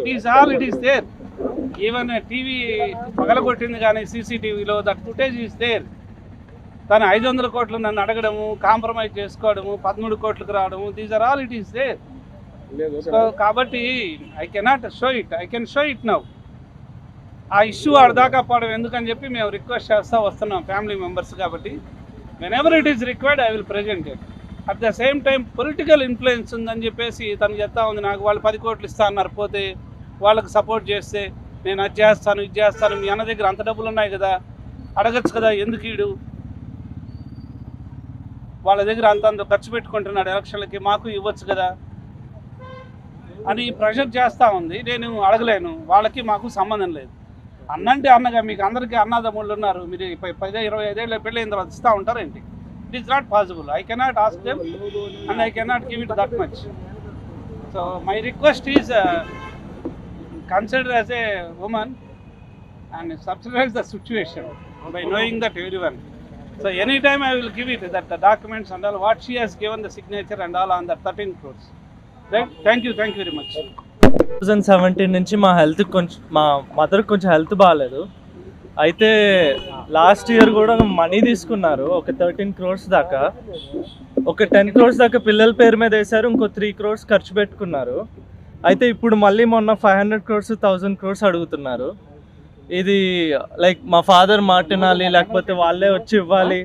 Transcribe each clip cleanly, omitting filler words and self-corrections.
It is all it is there. Even a TV పగలగొట్టింది కానీ CCTVలో that footage is there. తను 500 కోట్లు నన్ను అడగడము, compromise చేసుకోవడము, 13 కోట్లకు రావడము, these are all it is there. So కాబట్టి I cannot show it, I can show it now. ఆ issue ఆడదాకా పోవడం ఎందుకని చెప్పి మేము రిక్వెస్ట్ చేస్తూ వస్తున్నాం ఫ్యామిలీ మెంబర్స్. కాబట్టి whenever it is required I will present it. At the same time political influence ఉందని చెప్పేసి తను చెప్తా ఉంది, నాకు వాళ్ళు 10 కోట్లు ఇస్తా అన్నారు, పోతే వాళ్ళకి సపోర్ట్ చేస్తే నేను అది చేస్తాను ఇది చేస్తాను, మీ అన్న దగ్గర అంత డబ్బులు ఉన్నాయి కదా అడగచ్చు కదా, ఎందుకు ఈడు వాళ్ళ దగ్గర అంత ఖర్చు పెట్టుకుంటున్నాడు ఎలక్షన్లకి, మాకు ఇవ్వచ్చు కదా అని ప్రెషర్ చేస్తూ ఉంది. నేను అడగలేను, వాళ్ళకి మాకు సంబంధం లేదు. అన్నంటే అన్నగా మీకు అందరికీ అన్నదమ్ముళ్ళు ఉన్నారు, మీరు 10-25 ఏళ్ళ పెళ్ళైన తర్వాత ఇస్తూ ఉంటారేంటి? It is not possible. I cannot ask them and I cannot give it that much. So my request is consider as a woman and subsidize the situation by knowing that everyone. So anytime I will give it that the documents and all what she has given the signature and all on the 13 crores. Right? Thank you very much. 2017 నుంచి మా మదర్కి కొంచెం health బాగాలేదు. అయితే last year కూడా money తీసుకున్నారు, ఒక 13 crores దాకా. ఒక 10 crores దాకా పిల్లల పేరు మీద వేశారు, ఇంకో 3 crores ఖర్చు పెట్టుకున్నారు. అయితే ఇప్పుడు మళ్ళీ మొన్న 500 crores 1000 crores అడుగుతున్నారు. ఇది లైక్ మా ఫాదర్ మాట వినాలి లేకపోతే వాళ్ళే వచ్చి ఇవ్వాలి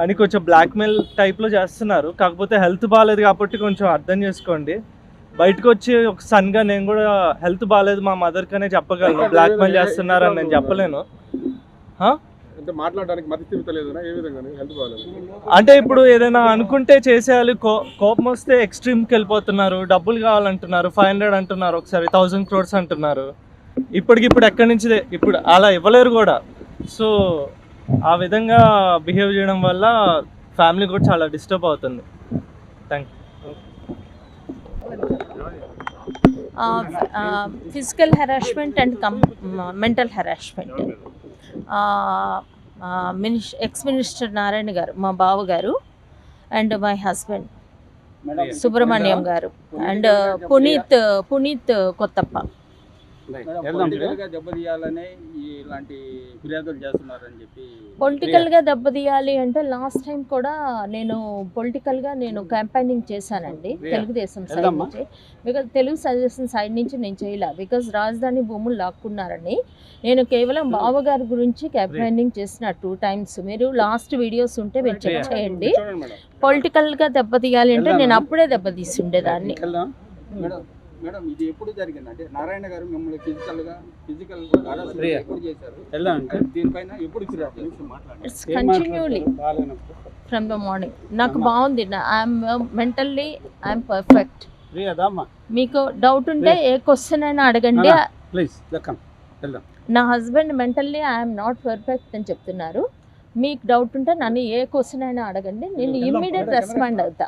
అని కొంచెం బ్లాక్మెయిల్ టైప్లో చేస్తున్నారు. కాకపోతే హెల్త్ బాగాలేదు కాబట్టి కొంచెం అర్థం చేసుకోండి. బయటకు వచ్చి ఒక సన్గా నేను కూడా హెల్త్ బాగాలేదు మా మదర్కనే చెప్పగలను, బ్లాక్మెయిల్ చేస్తున్నారని నేను చెప్పలేను. అంటే ఇప్పుడు ఏదైనా అనుకుంటే చేసేయాలి, కోపం వస్తే ఎక్స్ట్రీమ్కి వెళ్ళిపోతున్నారు, డబ్బులు కావాలంటున్నారు, 500 అంటున్నారు, ఒకసారి 1000 crores అంటున్నారు. ఇప్పటికిప్పుడు ఎక్కడి నుంచి ఇప్పుడు అలా ఇవ్వలేరు కూడా. సో ఆ విధంగా బిహేవ్ చేయడం వల్ల ఫ్యామిలీ కూడా చాలా డిస్టర్బ్ అవుతుంది. Thank you. Physical harassment and mental harassment. Ex minister Narayana గారు మా బావ గారు అండ్ మై హస్బెండ్ సుబ్రహ్మణ్యం గారు అండ్ పునీత్ కొత్తప్ప పొలిటికల్గా దెబ్బతీయాలి అంటే లాస్ట్ టైం కూడా పొలిటికల్గా నేను క్యాంపెయినింగ్ చేశానండి తెలుగుదేశం సైడ్ నుంచి. బికాజ్ తెలుగు సజెషన్ సైడ్ నుంచి నేను చేయలే, బికాజ్ రాజధాని భూములు లాక్కున్నారని. నేను కేవలం బావగారి గురించి క్యాంపెయినింగ్ చేసిన 2 times. మీరు లాస్ట్ వీడియోస్ ఉంటే మీరు చెక్ చేయండి. పొలిటికల్గా దెబ్బతీయాలి అంటే నేను అప్పుడే దెబ్బతీసి ఉండేదాన్ని. మేడం ఇది ఎప్పుడు జరిగిందంటే నారాయణ గారు మిమ్మల్ని ఫిజికల్ ఎప్పుడు చేశారు, దీనిపైన ఎప్పుడు it's continually from the morning. నాకు బాగుంది, ఐఎమ్ మెంటల్లీ ఐఎమ్ పర్ఫెక్ట్. మీకు డౌట్ ఉంటే ఏ క్వశ్చన్ అయినా అడగండి. నా husband mentally I'm not perfect అని చెప్తున్నారు. మీకు డౌట్ ఉంటే నన్ను ఏ క్వశ్చన్ అయినా అడగండి, నేను ఇమ్మీడియట్ రెస్పాండ్ అవుతా.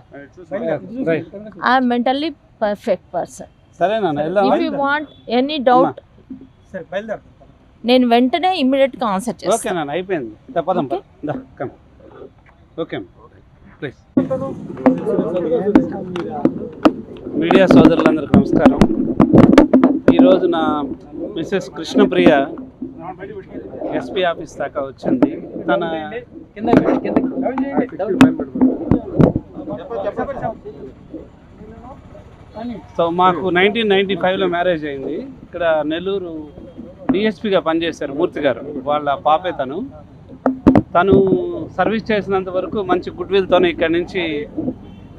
I'm mentally perfect person. If you want any doubt నేను వెంటనే ఇమ్మీడియట్గా ఆన్సర్ చేస్తాను. మీడియా సోదరులందరికీ నమస్కారం. ఈరోజు నా మిస్సెస్ కృష్ణప్రియ ఎస్పీ ఆఫీస్ దాకా వచ్చింది. తన సో మాకు 1995లో మ్యారేజ్ అయింది. ఇక్కడ నెల్లూరు డిఎస్పీగా పనిచేశారు మూర్తి గారు, వాళ్ళ పాపే తను సర్వీస్ చేసినంత వరకు మంచి గుడ్ విల్తోనే ఇక్కడ నుంచి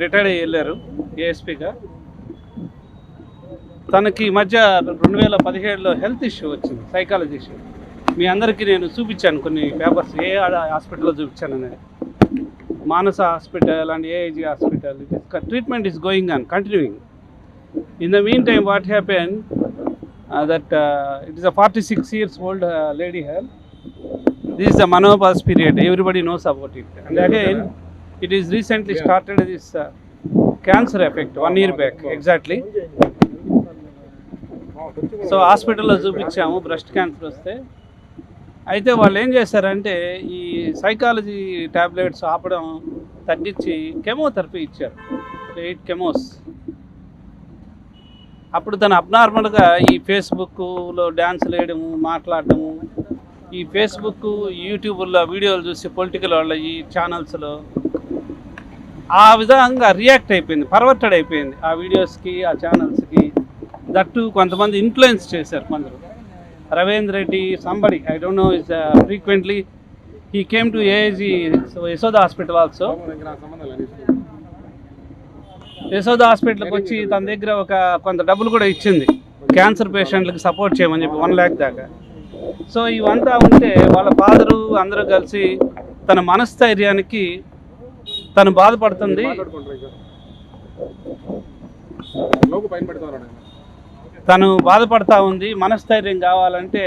రిటైర్డ్ అయ్యి వెళ్ళారు ఏఎస్పీగా. తనకి ఈ మధ్య 2017లో హెల్త్ ఇష్యూ వచ్చింది, సైకాలజీ ఇష్యూ. మీ అందరికీ నేను చూపించాను కొన్ని పేపర్స్, ఏ హాస్పిటల్లో చూపించాను అనేది. Manasa hospital and AIG hospital. Treatment is going on, continuing. In the meantime, what happened that it is a 46 years old lady here. This is the menopause period. Everybody knows about it. And again, it is recently started this cancer effect 1 year back exactly. So hospital lo చూపించాము breast cancer వస్తే. అయితే వాళ్ళు ఏం చేశారంటే ఈ psychology tablets ఆపడం తగ్గించి chemotherapy ఇచ్చారు, 8 కెమోస్. అప్పుడు తను అబ్నార్మల్గా ఈ ఫేస్బుక్లో డ్యాన్సులు వేయడము, మాట్లాడటము, ఈ ఫేస్బుక్ యూట్యూబ్లో వీడియోలు చూసి పొలిటికల్ వాళ్ళ ఈ ఛానల్స్లో ఆ విధంగా రియాక్ట్ అయిపోయింది, పర్వర్టెడ్ అయిపోయింది ఆ వీడియోస్కి, ఆ ఛానల్స్కి. దట్టు కొంతమంది ఇన్ఫ్లుయెన్స్ చేశారు కొందరు. Ravindra Reddy somebody, I don't know, is frequently he came to AG Yashoda hospital also. Yashoda హాస్పిటల్కి వచ్చి తన దగ్గర కొంత డబ్బులు కూడా ఇచ్చింది క్యాన్సర్ పేషెంట్లకు సపోర్ట్ చేయమని చెప్పి 1 lakh దాకా. సో ఇవంతా ఉంటే వాళ్ళ ఫాదరు అందరూ కలిసి తన మనస్థైర్యానికి తను బాధపడుతుంది, తను బాధపడతా ఉంది, మనస్థైర్యం కావాలంటే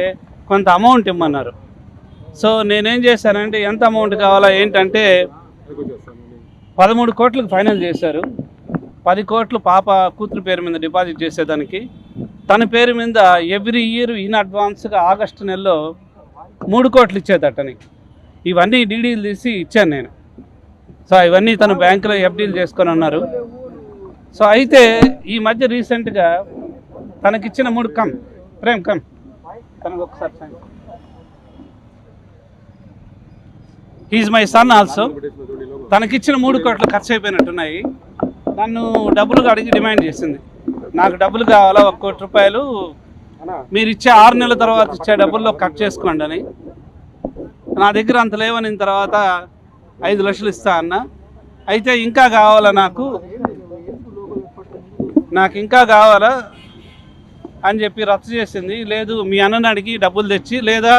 కొంత అమౌంట్ ఇమ్మన్నారు. సో నేనేం చేశానంటే ఎంత అమౌంట్ కావాలా ఏంటంటే 13 కోట్లకు ఫైనల్ చేశారు. 10 కోట్లు పాప కూతురు పేరు మీద డిపాజిట్ చేసేదానికి, తన పేరు మీద ఎవ్రీ ఇయర్ ఇన్ అడ్వాన్స్గా ఆగస్టు నెలలో 3 కోట్లు ఇచ్చేదట్టని. ఇవన్నీ డీడీలు తీసి ఇచ్చాను నేను. సో ఇవన్నీ తను బ్యాంకులో ఎఫ్డీలు చేసుకొని ఉన్నారు. సో అయితే ఈ మధ్య రీసెంట్గా తనకిచ్చిన 3 ప్రేమ్ తనకు ఒకసారి హీజ్ మై సన్ ఆల్సో. తనకిచ్చిన 3 కోట్లు ఖర్చు అయిపోయినట్టున్నాయి. నన్ను డబ్బులు అడిగి డిమాండ్ చేసింది, నాకు డబ్బులు కావాలా 1 కోటి రూపాయలు, మీరు ఇచ్చే 6 నెలల తర్వాత ఇచ్చే డబ్బుల్లో కట్ చేసుకోండి అని. నా దగ్గర అంత లేవని తర్వాత 5 లక్షలు ఇస్తా అన్న. అయితే ఇంకా కావాలా నాకు ఇంకా కావాలా అని చెప్పి రద్దు చేసింది. లేదు మీ అన్నని అడిగి డబ్బులు తెచ్చి, లేదా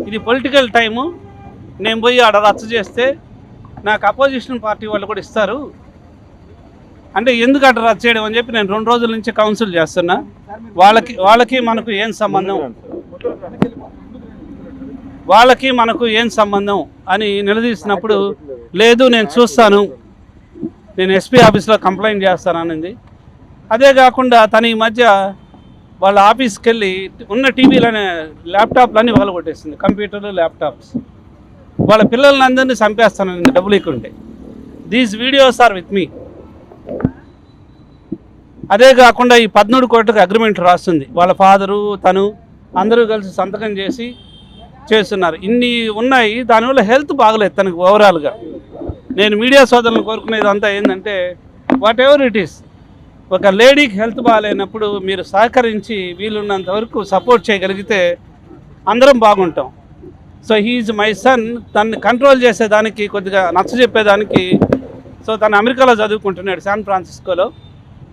ఇది పొలిటికల్ టైము, నేను పోయి ఆడ రద్దు చేస్తే నాకు అపోజిషన్ పార్టీ వాళ్ళు కూడా ఇస్తారు అంటే ఎందుకు అట్లా రద్దు చేయడం అని చెప్పి నేను 2 రోజుల నుంచి కౌన్సిల్ చేస్తున్నా. వాళ్ళకి మనకు ఏం సంబంధం అని నిలదీసినప్పుడు, లేదు నేను చూస్తాను, నేను ఎస్పీ ఆఫీస్లో కంప్లైంట్ చేస్తాననింది. అదే కాకుండా తను ఈ మధ్య వాళ్ళ ఆఫీస్కి వెళ్ళి ఉన్న టీవీలనే ల్యాప్టాప్లన్నీ వాళ్ళు కొట్టేసింది, కంప్యూటర్లు, ల్యాప్టాప్స్. వాళ్ళ పిల్లల్ని అందరినీ చంపేస్తానని డబ్బులు ఇక్కుంటే. These videos are with me. అదే కాకుండా ఈ 13 కోట్లకు అగ్రిమెంట్ రాస్తుంది వాళ్ళ ఫాదరు, తను అందరూ కలిసి సంతకం చేసి చేస్తున్నారు. ఇన్ని ఉన్నాయి. దానివల్ల హెల్త్ బాగలేదు తనకు ఓవరాల్గా. నేను మీడియా సోదరులను కోరుకునేది అంతా ఏంటంటే, వాట్ ఎవర్ ఇట్ ఈస్, ఒక లేడీకి హెల్త్ బాగాలేనప్పుడు మీరు సహకరించి వీలున్నంత వరకు సపోర్ట్ చేయగలిగితే అందరం బాగుంటాం. So he is my son. తనని కంట్రోల్ చేసేదానికి, కొద్దిగా నచ్చజెప్పేదానికి, సో తను అమెరికాలో చదువుకుంటున్నాడు, శాన్ ఫ్రాన్సిస్కోలో.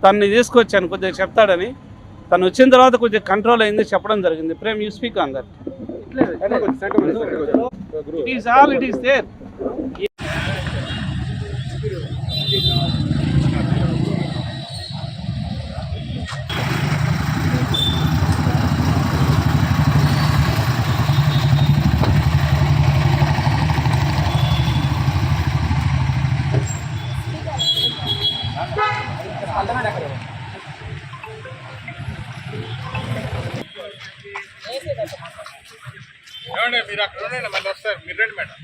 తనని తీసుకొచ్చాను కొద్దిగా చెప్తాడని. తను వచ్చిన తర్వాత కొద్దిగా కంట్రోల్ అయింది, చెప్పడం జరిగింది. Prem, you speak on that. It is all it is there. మీరు అక్కడ ఉండండి, మళ్ళీ వస్తారు. మీరు రండి మేడం.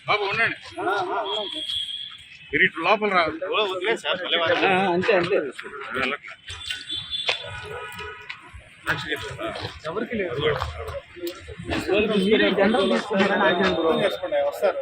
బాబు ఉండండి, మీరు ఇటు లోపల రావాలి. అంతే ఎవరికి లేదు. వస్తారు.